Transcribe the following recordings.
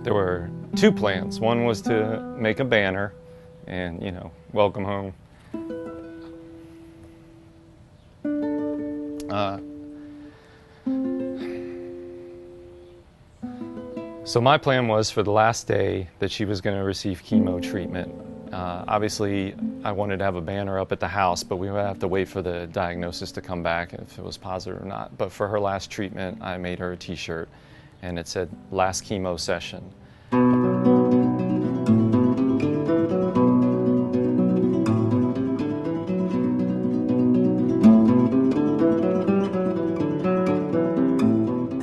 There were two plans. One was to make a banner and, welcome home. So my plan was for the last day that she was going to receive chemo treatment. Obviously, I wanted to have a banner up at the house, but we would have to wait for the diagnosis to come back if it was positive or not. But for her last treatment, I made her a t-shirt, and it said, "Last chemo session."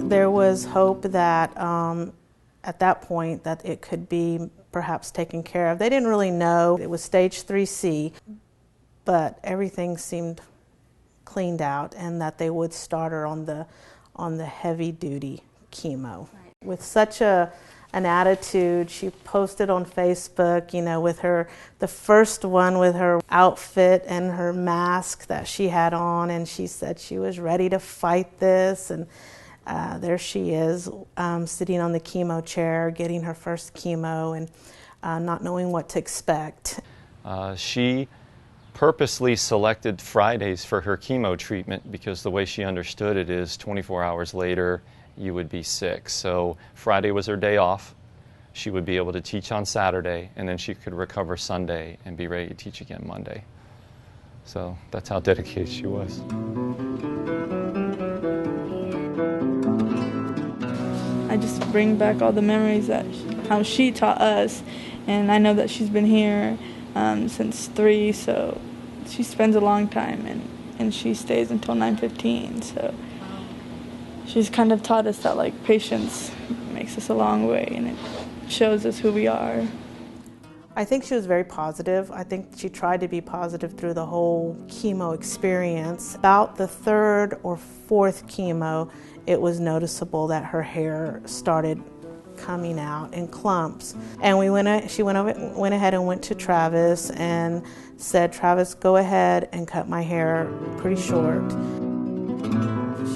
There was hope that at that point that it could be perhaps taken care of. They didn't really know. It was stage 3C, but everything seemed cleaned out and that they would start her on the heavy-duty chemo. Right. With such an attitude, she posted on Facebook, with the first one with her outfit and her mask that she had on, and she said she was ready to fight this, and there she is, sitting on the chemo chair, getting her first chemo and not knowing what to expect. She purposely selected Fridays for her chemo treatment because the way she understood it is 24 hours later you would be sick. So Friday was her day off. She would be able to teach on Saturday, and then she could recover Sunday and be ready to teach again Monday. So that's how dedicated she was. I just bring back all the memories that how she taught us, and I know that she's been here since 3, so she spends a long time, and she stays until 9:15. So she's kind of taught us that patience makes us a long way, and it shows us who we are. I think she was very positive. I think she tried to be positive through the whole chemo experience. About the 3rd or 4th chemo, it was noticeable that her hair started coming out in clumps. And she went ahead and went to Travis and said, "Travis, go ahead and cut my hair pretty short."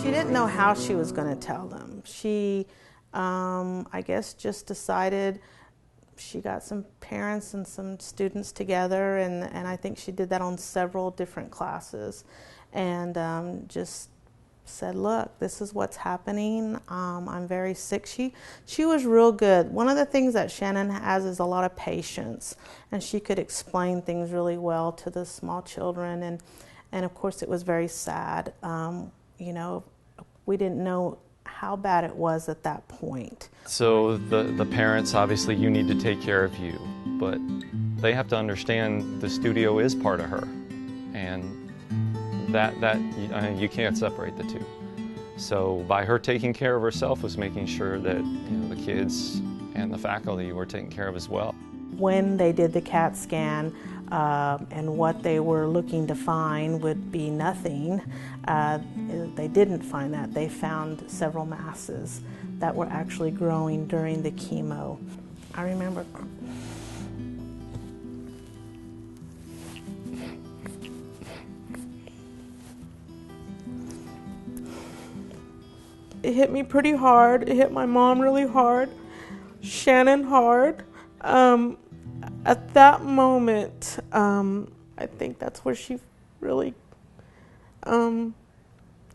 She didn't know how she was going to tell them. She, I guess, just decided. She got some parents and some students together, and I think she did that on several different classes, and just said, "Look, this is what's happening. I'm very sick." She was real good. One of the things that Shannon has is a lot of patience, and she could explain things really well to the small children, and of course it was very sad. We didn't know how bad it was at that point. So the parents, obviously you need to take care of you, but they have to understand the studio is part of her, and that you can't separate the two. So by her taking care of herself was making sure that the kids and the faculty were taken care of as well. When they did the CAT scan, and what they were looking to find would be nothing, they didn't find that. They found several masses that were actually growing during the chemo. I remember it hit me pretty hard. It hit my mom really hard, Shannon hard. At that moment, I think that's where she really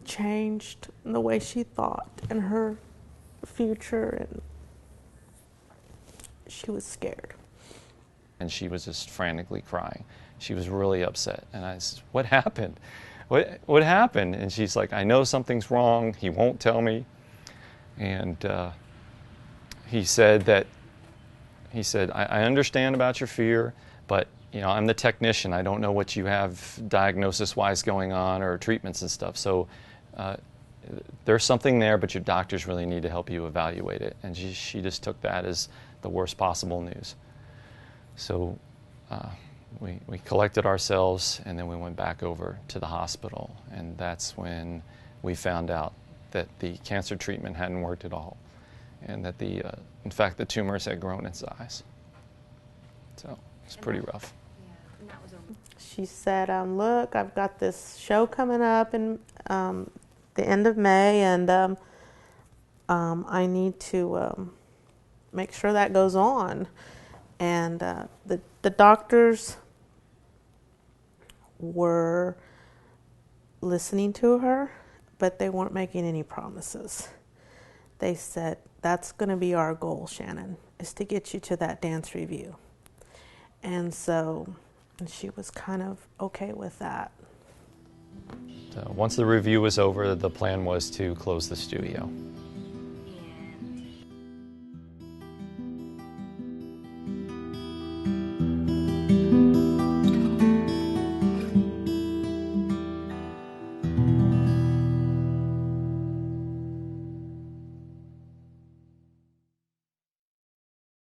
changed in the way she thought and her future, and she was scared. And she was just frantically crying. She was really upset, and I said, "What happened? What happened?" And she's like, "I know something's wrong. He won't tell me." And he said, I understand about your fear, but I'm the technician. I don't know what you have diagnosis-wise going on or treatments and stuff. So there's something there, but your doctors really need to help you evaluate it." And she just took that as the worst possible news. So we collected ourselves, and then we went back over to the hospital, and that's when we found out that the cancer treatment hadn't worked at all, and that in fact, the tumors had grown in size. So it's pretty rough. She said, "Look, I've got this show coming up in the end of May, and I need to make sure that goes on. And the doctors were listening to her, but they weren't making any promises. They said, that's going to be our goal, Shannon, is to get you to that dance review. And so she was kind of okay with that. So once the review was over, the plan was to close the studio.